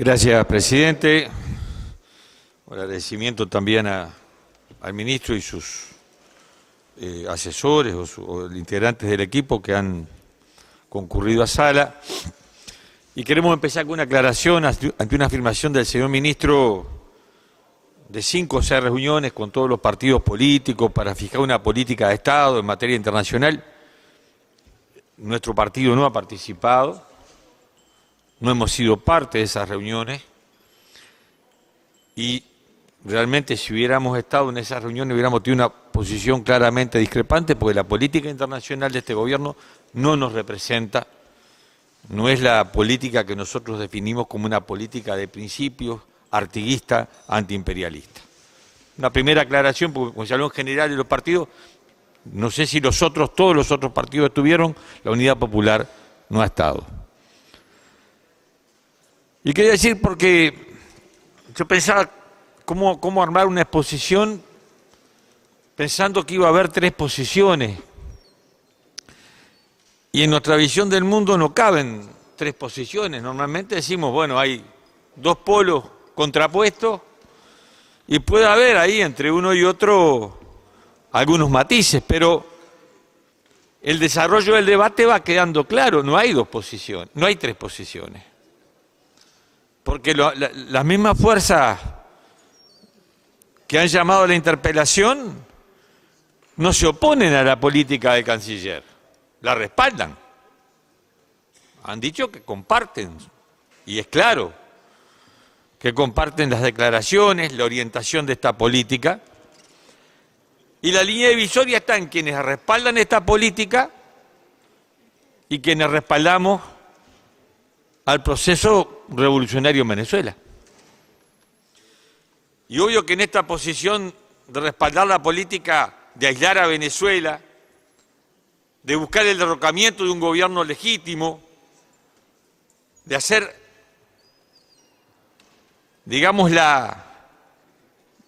Gracias, presidente. Un agradecimiento también al ministro y sus asesores o integrantes del equipo que han concurrido a sala. Y queremos empezar con una aclaración ante una afirmación del señor ministro de 5 o 6 reuniones con todos los partidos políticos para fijar una política de Estado en materia internacional. Nuestro partido no ha participado, no hemos sido parte de esas reuniones y realmente si hubiéramos estado en esas reuniones hubiéramos tenido una posición claramente discrepante porque la política internacional de este gobierno no nos representa, no es la política que nosotros definimos como una política de principios, artiguista, antiimperialista. Una primera aclaración, porque como se habló en general de los partidos, no sé si todos los otros partidos estuvieron, la Unidad Popular no ha estado. Y quería decir porque yo pensaba cómo armar una exposición pensando que iba a haber 3 posiciones. Y en nuestra visión del mundo no caben 3 posiciones. Normalmente decimos, bueno, hay 2 polos contrapuestos y puede haber ahí entre uno y otro algunos matices, pero el desarrollo del debate va quedando claro, no hay 2 posiciones, no hay 3 posiciones. Porque las mismas fuerzas que han llamado a la interpelación no se oponen a la política del canciller, la respaldan. Han dicho que comparten, y es claro, que comparten las declaraciones, la orientación de esta política, y la línea divisoria está en quienes respaldan esta política y quienes respaldamos al proceso revolucionario en Venezuela. Y obvio que en esta posición de respaldar la política de aislar a Venezuela, de buscar el derrocamiento de un gobierno legítimo, de hacer, digamos,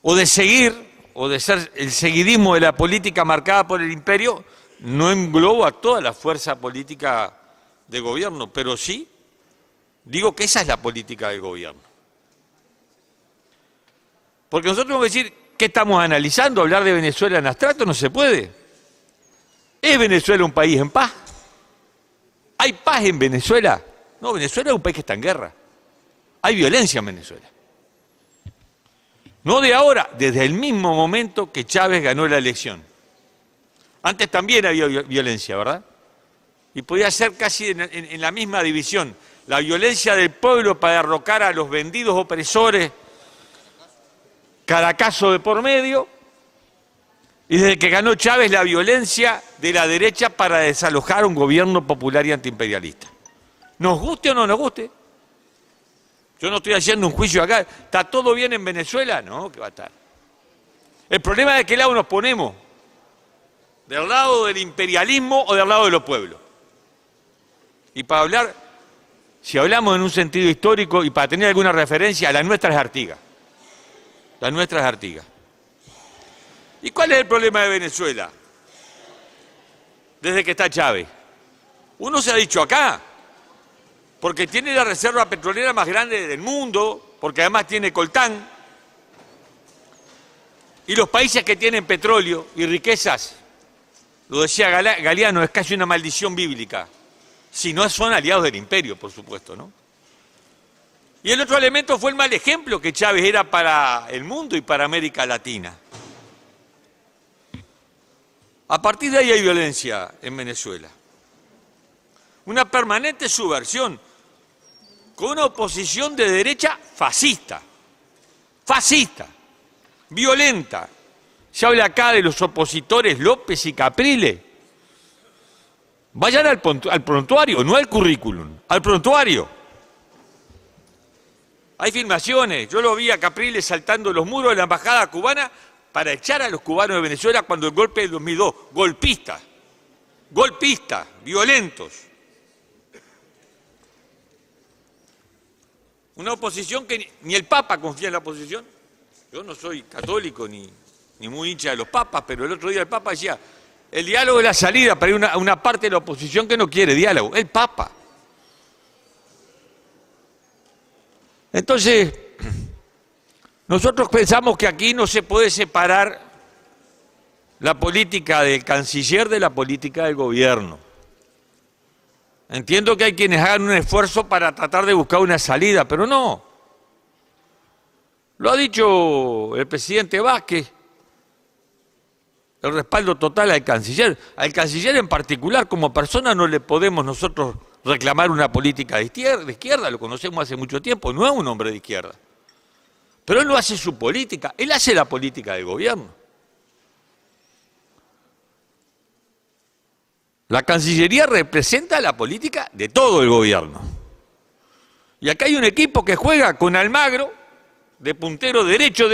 o de ser el seguidismo de la política marcada por el imperio, no engloba a toda la fuerza política de gobierno, pero sí digo que esa es la política del gobierno. Porque nosotros tenemos que decir, ¿qué estamos analizando? Hablar de Venezuela en abstracto no se puede. ¿Es Venezuela un país en paz? ¿Hay paz en Venezuela? No, Venezuela es un país que está en guerra. Hay violencia en Venezuela. No de ahora, desde el mismo momento que Chávez ganó la elección. Antes también había violencia, ¿verdad? Y podía ser casi en la misma división. La violencia del pueblo para derrocar a los vendidos opresores, Caracazo de por medio, y desde que ganó Chávez la violencia de la derecha para desalojar un gobierno popular y antiimperialista. Nos guste o no nos guste. Yo no estoy haciendo un juicio acá. ¿Está todo bien en Venezuela? No, que va a estar. El problema es de qué lado nos ponemos. ¿Del lado del imperialismo o del lado de los pueblos? Y para hablar, si hablamos en un sentido histórico y para tener alguna referencia, la nuestra es Artigas. La nuestra es Artigas. ¿Y cuál es el problema de Venezuela? Desde que está Chávez. Uno se ha dicho acá, porque tiene la reserva petrolera más grande del mundo, porque además tiene coltán, y los países que tienen petróleo y riquezas, lo decía Galeano, es casi una maldición bíblica, si no son aliados del imperio, por supuesto, ¿no? Y el otro elemento fue el mal ejemplo que Chávez era para el mundo y para América Latina. A partir de ahí hay violencia en Venezuela. Una permanente subversión, con una oposición de derecha fascista, violenta. Se habla acá de los opositores López y Capriles. Vayan al prontuario, no al currículum, al prontuario. Hay filmaciones, yo lo vi a Capriles saltando los muros de la embajada cubana para echar a los cubanos de Venezuela cuando el golpe del 2002, golpistas, violentos. Una oposición que ni el Papa confía en la oposición. Yo no soy católico ni muy hincha de los papas, pero el otro día el Papa decía, el diálogo es la salida, pero hay una parte de la oposición que no quiere diálogo, el Papa. Entonces, nosotros pensamos que aquí no se puede separar la política del canciller de la política del gobierno. Entiendo que hay quienes hagan un esfuerzo para tratar de buscar una salida, pero no. Lo ha dicho el presidente Vázquez, el respaldo total al canciller. Al canciller en particular, como persona, no le podemos nosotros reclamar una política de izquierda, lo conocemos hace mucho tiempo, no es un hombre de izquierda. Pero él no hace su política, él hace la política del gobierno. La Cancillería representa la política de todo el gobierno. Y acá hay un equipo que juega con Almagro, de puntero derecho,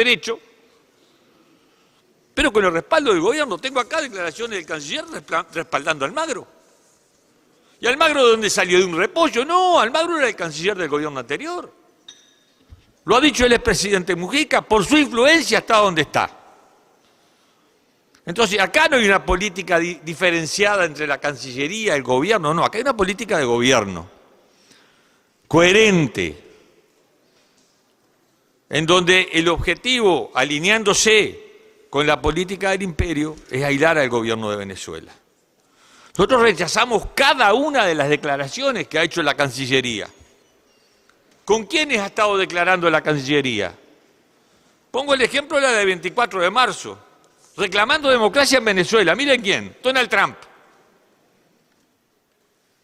pero con el respaldo del gobierno. Tengo acá declaraciones del canciller respaldando a Almagro. ¿Y Almagro de dónde salió? ¿De un repollo? No, Almagro era el canciller del gobierno anterior. Lo ha dicho el expresidente Mujica, por su influencia está donde está. Entonces, acá no hay una política diferenciada entre la Cancillería y el gobierno, no, acá hay una política de gobierno, coherente, en donde el objetivo, alineándose con la política del imperio, es aislar al gobierno de Venezuela. Nosotros rechazamos cada una de las declaraciones que ha hecho la Cancillería. ¿Con quiénes ha estado declarando la Cancillería? Pongo el ejemplo de la del 24 de marzo. Reclamando democracia en Venezuela. Miren quién, Donald Trump.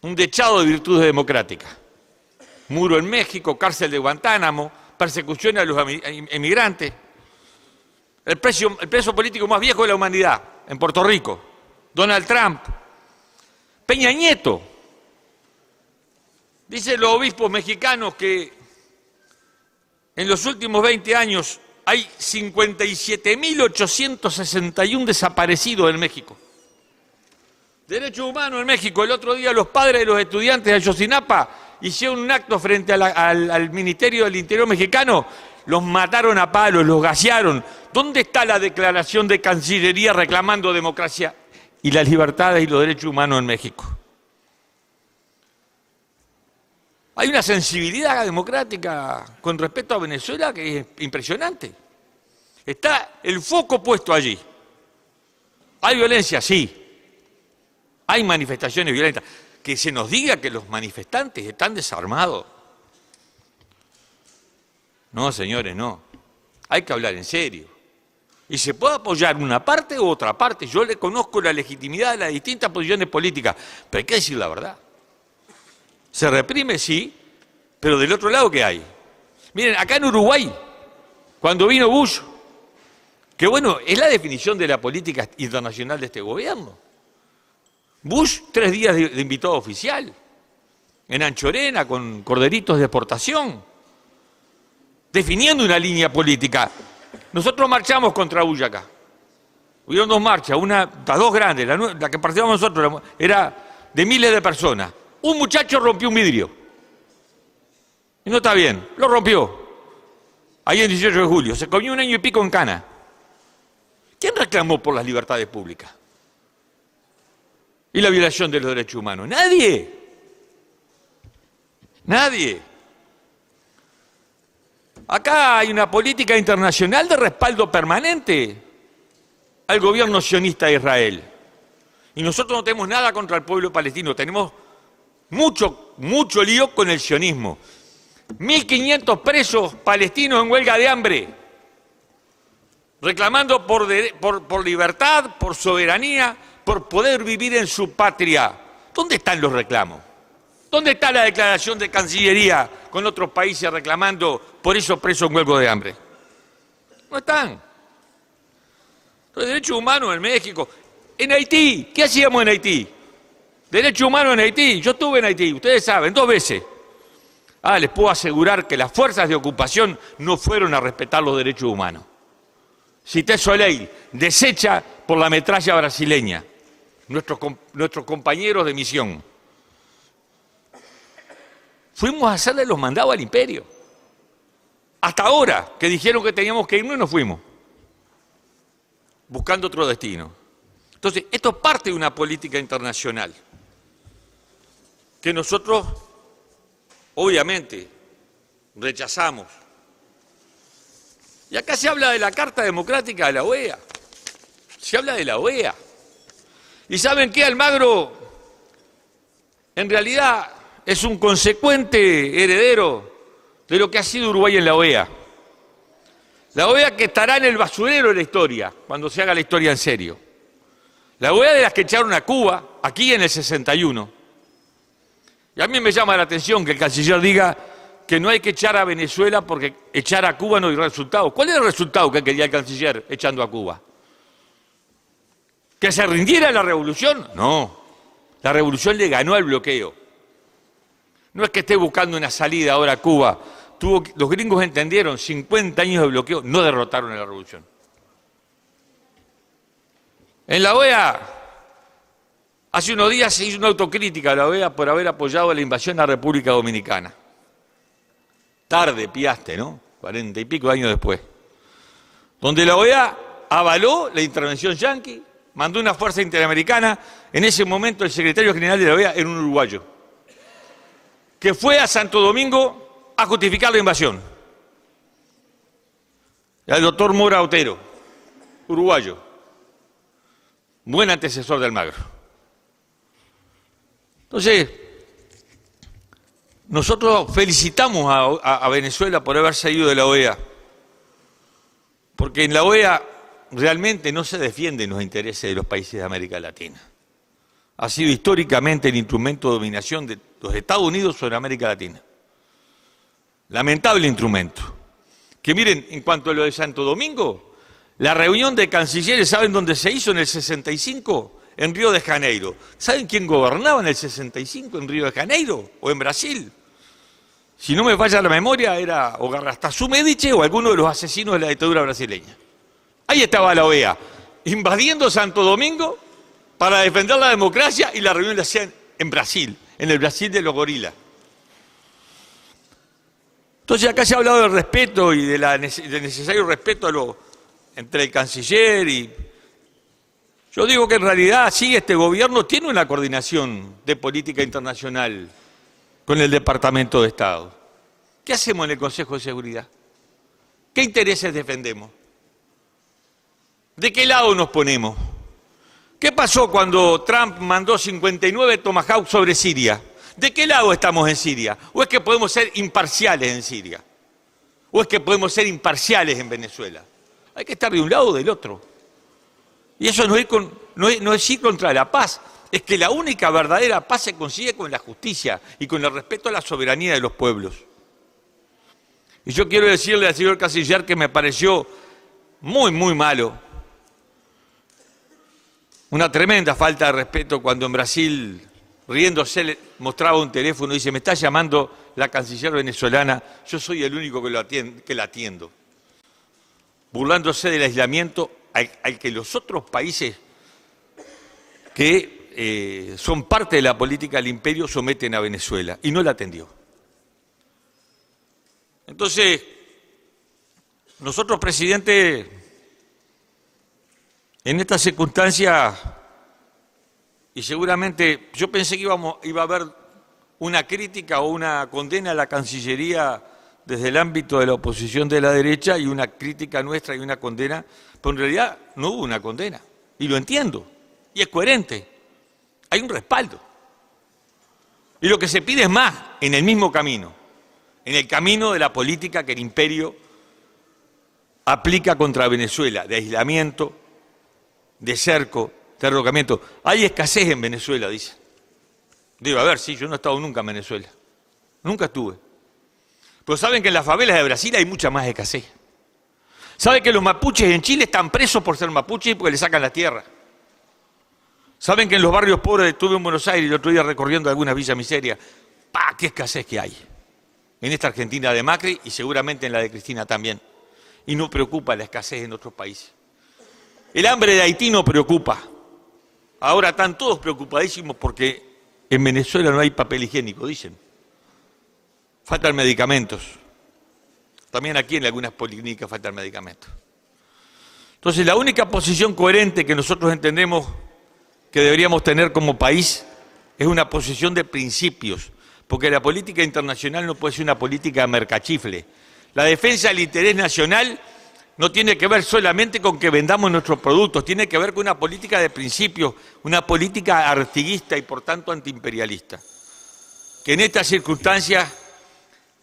Un dechado de virtudes democráticas. Muro en México, cárcel de Guantánamo, persecución a los emigrantes. El preso político más viejo de la humanidad, en Puerto Rico. Donald Trump. Peña Nieto. Dicen los obispos mexicanos que en los últimos 20 años hay 57.861 desaparecidos en México. Derechos humanos en México. El otro día los padres de los estudiantes de Ayotzinapa hicieron un acto frente al Ministerio del Interior mexicano. Los mataron a palos, los gasearon. ¿Dónde está la declaración de Cancillería reclamando democracia y las libertades y los derechos humanos en México? Hay una sensibilidad democrática con respecto a Venezuela que es impresionante. Está el foco puesto allí. ¿Hay violencia? Sí. Hay manifestaciones violentas. Que se nos diga que los manifestantes están desarmados. No, señores, no. Hay que hablar en serio. Y se puede apoyar una parte u otra parte. Yo le conozco la legitimidad de las distintas posiciones políticas, pero hay que decir la verdad. Se reprime, sí, pero del otro lado, ¿qué hay? Miren, acá en Uruguay, cuando vino Bush, que bueno, es la definición de la política internacional de este gobierno. Bush, 3 días de invitado oficial, en Anchorena, con corderitos de exportación, definiendo una línea política. Nosotros marchamos contra Bush acá. Hubieron 2 marchas, las 2 grandes, la que participamos nosotros era de miles de personas. Un muchacho rompió un vidrio. Y no está bien, lo rompió. Ahí el 18 de julio, se comió 1 año y pico en cana. ¿Quién reclamó por las libertades públicas? ¿Y la violación de los derechos humanos? Nadie. Nadie. Acá hay una política internacional de respaldo permanente al gobierno sionista de Israel. Y nosotros no tenemos nada contra el pueblo palestino, tenemos mucho lío con el sionismo. 1.500 presos palestinos en huelga de hambre, reclamando por libertad, por soberanía, por poder vivir en su patria. ¿Dónde están los reclamos? ¿Dónde está la declaración de Cancillería con otros países reclamando por esos presos en huelga de hambre? No están. Los derechos humanos en México. En Haití, ¿qué hacíamos en Haití? Derechos humanos en Haití. Yo estuve en Haití, ustedes saben, 2 veces. Les puedo asegurar que las fuerzas de ocupación no fueron a respetar los derechos humanos. Cité Soleil, deshecha por la metralla brasileña, nuestros compañeros de misión. Fuimos a hacerle los mandados al imperio. Hasta ahora, que dijeron que teníamos que irnos y nos fuimos, buscando otro destino. Entonces, esto es parte de una política internacional que nosotros, obviamente, rechazamos. Y acá se habla de la Carta Democrática de la OEA, se habla de la OEA. ¿Y saben qué? Almagro en realidad es un consecuente heredero de lo que ha sido Uruguay en la OEA. La OEA que estará en el basurero de la historia, cuando se haga la historia en serio. La OEA de las que echaron a Cuba, aquí en el 61. Y a mí me llama la atención que el canciller diga que no hay que echar a Venezuela porque echar a Cuba no hay resultado. ¿Cuál era el resultado que quería el canciller echando a Cuba? ¿Que se rindiera la revolución? No, la revolución le ganó al bloqueo. No es que esté buscando una salida ahora a Cuba. Los gringos entendieron, 50 años de bloqueo no derrotaron a la revolución. En la OEA, hace unos días se hizo una autocrítica a la OEA por haber apoyado la invasión a la República Dominicana. Tarde, piaste, ¿no? 40 y pico años después. Donde la OEA avaló la intervención yanqui, mandó una fuerza interamericana. En ese momento el secretario general de la OEA era un uruguayo, que fue a Santo Domingo a justificar la invasión. El doctor Mora Otero, uruguayo, buen antecesor de Almagro. Entonces, nosotros felicitamos a Venezuela por haber salido de la OEA, porque en la OEA realmente no se defienden los intereses de los países de América Latina. Ha sido históricamente el instrumento de dominación de los Estados Unidos sobre América Latina. Lamentable instrumento. Que miren, en cuanto a lo de Santo Domingo, la reunión de cancilleres, ¿saben dónde se hizo en el 65? En Río de Janeiro. ¿Saben quién gobernaba en el 65 en Río de Janeiro o en Brasil? Si no me falla la memoria, era o Garrastazu Medici o alguno de los asesinos de la dictadura brasileña. Ahí estaba la OEA, invadiendo Santo Domingo para defender la democracia, y la reunión la hacían en Brasil, en el Brasil de los gorilas. Entonces acá se ha hablado del respeto y del necesario respeto entre el canciller y... Yo digo que en realidad sí, este gobierno tiene una coordinación de política internacional con el Departamento de Estado. ¿Qué hacemos en el Consejo de Seguridad? ¿Qué intereses defendemos? ¿De qué lado nos ponemos? ¿Qué pasó cuando Trump mandó 59 Tomahawk sobre Siria? ¿De qué lado estamos en Siria? ¿O es que podemos ser imparciales en Siria? ¿O es que podemos ser imparciales en Venezuela? Hay que estar de un lado o del otro. Y eso no es ir contra la paz, es que la única verdadera paz se consigue con la justicia y con el respeto a la soberanía de los pueblos. Y yo quiero decirle al señor canciller que me pareció muy, muy malo, una tremenda falta de respeto cuando en Brasil, riéndose, mostraba un teléfono y dice: me está llamando la canciller venezolana, yo soy el único que la atiendo. Burlándose del aislamiento al que los otros países que son parte de la política del imperio someten a Venezuela, y no la atendió. Entonces, nosotros, presidente, en esta circunstancia, y seguramente yo pensé que iba a haber una crítica o una condena a la Cancillería desde el ámbito de la oposición de la derecha, y una crítica nuestra y una condena, pero en realidad no hubo una condena, y lo entiendo, y es coherente, hay un respaldo. Y lo que se pide es más, en el mismo camino, en el camino de la política que el imperio aplica contra Venezuela, de aislamiento, de cerco, de derrocamiento. Hay escasez en Venezuela, dicen. Digo, a ver, sí, yo no he estado nunca en Venezuela, nunca estuve. Pero saben que en las favelas de Brasil hay mucha más escasez. Saben que los mapuches en Chile están presos por ser mapuches y porque le sacan la tierra. Saben que en los barrios pobres, estuve en Buenos Aires el otro día recorriendo algunas villas miserias. ¡Pah! ¡Qué escasez que hay! En esta Argentina de Macri y seguramente en la de Cristina también. Y no preocupa la escasez en otros países. El hambre de Haití no preocupa. Ahora están todos preocupadísimos porque en Venezuela no hay papel higiénico, dicen. Faltan medicamentos. También aquí en algunas policlínicas faltan medicamentos. Entonces, la única posición coherente que nosotros entendemos que deberíamos tener como país es una posición de principios, porque la política internacional no puede ser una política mercachifle. La defensa del interés nacional no tiene que ver solamente con que vendamos nuestros productos, tiene que ver con una política de principios, una política artiguista y por tanto antiimperialista, que en estas circunstancias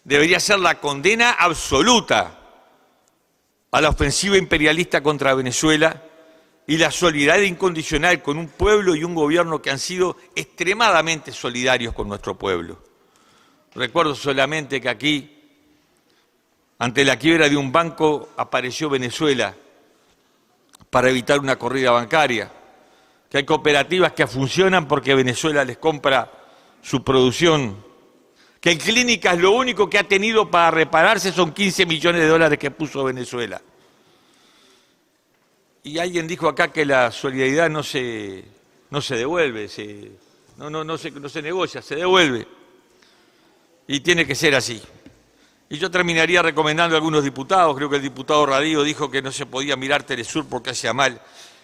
debería ser la condena absoluta a la ofensiva imperialista contra Venezuela y la solidaridad incondicional con un pueblo y un gobierno que han sido extremadamente solidarios con nuestro pueblo. Recuerdo solamente que aquí, ante la quiebra de un banco, apareció Venezuela para evitar una corrida bancaria, que hay cooperativas que funcionan porque Venezuela les compra su producción, que en clínicas lo único que ha tenido para repararse son 15 millones de dólares que puso Venezuela. Y alguien dijo acá que la solidaridad no se devuelve, no se negocia, se devuelve. Y tiene que ser así. Y yo terminaría recomendando a algunos diputados, creo que el diputado Radío dijo que no se podía mirar Telesur porque hacía mal.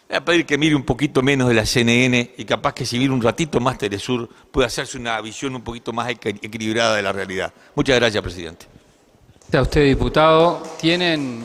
Le voy a pedir que mire un poquito menos de la CNN y capaz que si mira un ratito más Telesur puede hacerse una visión un poquito más equilibrada de la realidad. Muchas gracias, presidente. A usted, diputado. Tienen